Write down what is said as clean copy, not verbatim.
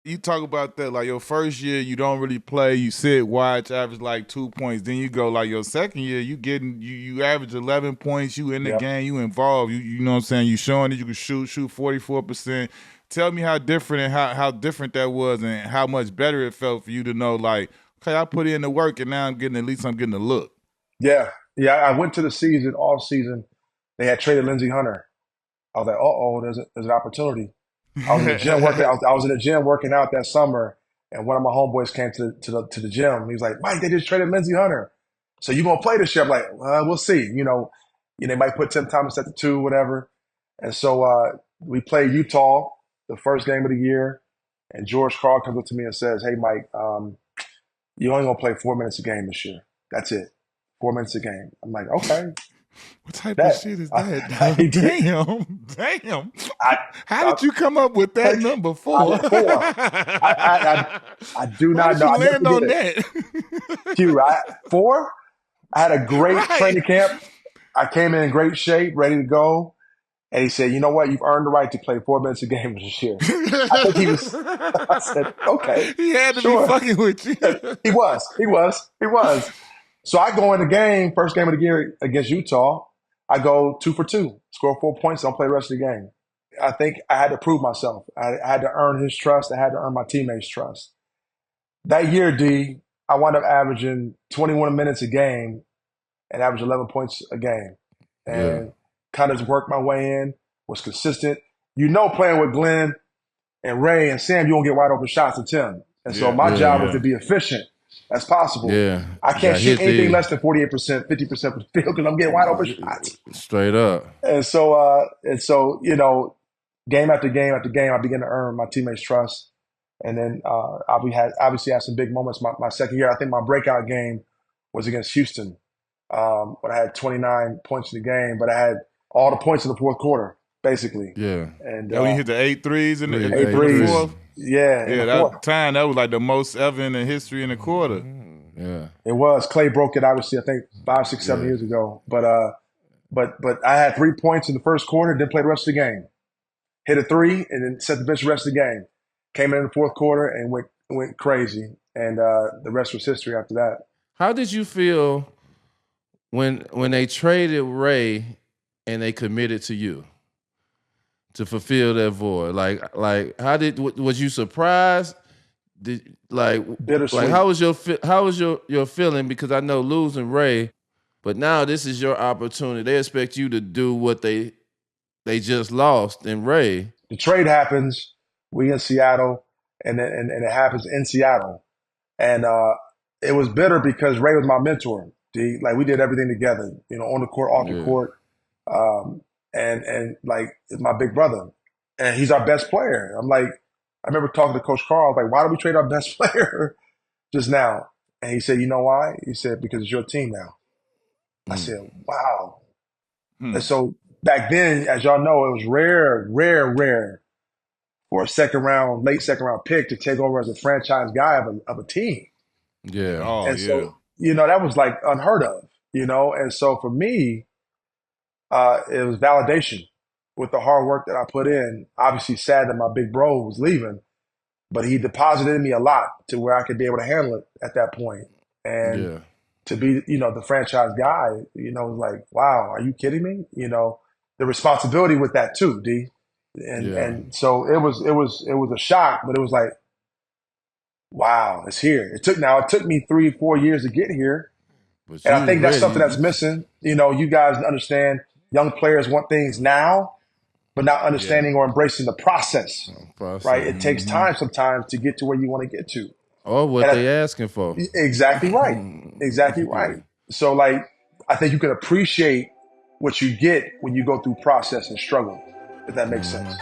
You talk about that, like your first year, you don't really play. You sit, watch, average like 2 points. Then you go like your second year, you average 11 points. You in the Yep. game, you involved. You know what I'm saying. You showing that you can shoot 44%. Tell me how different and how different that was, and how much better it felt for you to know like, okay, I put in the work, and now I'm getting a look. Yeah. Yeah. I went to the season, all season. They had traded Lindsey Hunter. I was like, there's an opportunity. I was in the gym working. I was in the gym working out that summer, and one of my homeboys came to the gym. He was like, "Mike, they just traded Lindsey Hunter. So you gonna play this year?" I'm like, "We'll see." They might put Tim Thomas at the 2, whatever. And so we played Utah the first game of the year, and George Carl comes up to me and says, "Hey, Mike, you only gonna play 4 minutes a game this year. That's it, 4 minutes a game." I'm like, "Okay." What type of shit is that? Damn. I, How did you come up with that number 4? I do Why not did know. you I land never on get it. that? Q, 4. I had a great Right. training camp. I came in great shape, ready to go. And he said, "You know what? You've earned the right to play 4 minutes a game this year." I think he was. I said, "Okay, He had to sure." be fucking with you. He was. So I go in the game, first game of the year against Utah. I go 2 for 2, score 4 points, don't play the rest of the game. I think I had to prove myself. I had to earn his trust. I had to earn my teammates' trust. That year, D, I wound up averaging 21 minutes a game and averaged 11 points a game. And kind of just worked my way in, was consistent. Playing with Glenn and Ray and Sam, you won't get wide open shots to Tim. And so my job was to be efficient as possible. Yeah. I can't shoot anything less than 48%, 50% from the field because I'm getting wide open shots. Straight up. And so, game after game after game, I began to earn my teammates' trust. And then I obviously had some big moments. My second year, I think my breakout game was against Houston, when I had 29 points in the game, but I had all the points in the fourth quarter, basically. Yeah. And when you hit the 8 threes in the 8 threes. fourth? Yeah. That was like the most ever in the history in the quarter. Yeah. It was. Clay broke it, obviously, I think 5, 6, 7 years ago. But I had 3 points in the first quarter, didn't play the rest of the game. Hit a 3 and then set the bench the rest of the game. Came in the fourth quarter and went crazy. And the rest was history after that. How did you feel when they traded Ray and they committed to you to fulfill that void? Like was you surprised? Bittersweet. Like how was your feeling? Because I know losing Ray, but now this is your opportunity. They expect you to do what they just lost in Ray. The trade happens. We in Seattle, and it happens in Seattle, and it was bitter because Ray was my mentor. Like we did everything together, on the court, off the court, and like it's my big brother, and he's our best player. I'm like, I remember talking to Coach Carl. I was like, why don't we trade our best player just now? And he said, you know why? He said, because it's your team now. I said, wow. And so back then, as y'all know, it was rare for a late second round pick to take over as a franchise guy of a team. Yeah. So, that was like unheard of, And so for me, it was validation with the hard work that I put in. Obviously sad that my big bro was leaving, but he deposited in me a lot to where I could be able to handle it at that point. And to be, the franchise guy, was like, wow, are you kidding me? The responsibility with that too, D. And so it was a shock, but it was like, wow, it's here. It took me 3-4 years to get here. And I think that's something that's missing. You guys understand young players want things now, but not understanding or embracing the process. Right? It takes time sometimes to get to where you want to get to. Or what they asking for. Exactly right. Exactly right. So like, I think you can appreciate what you get when you go through process and struggle, if that makes sense.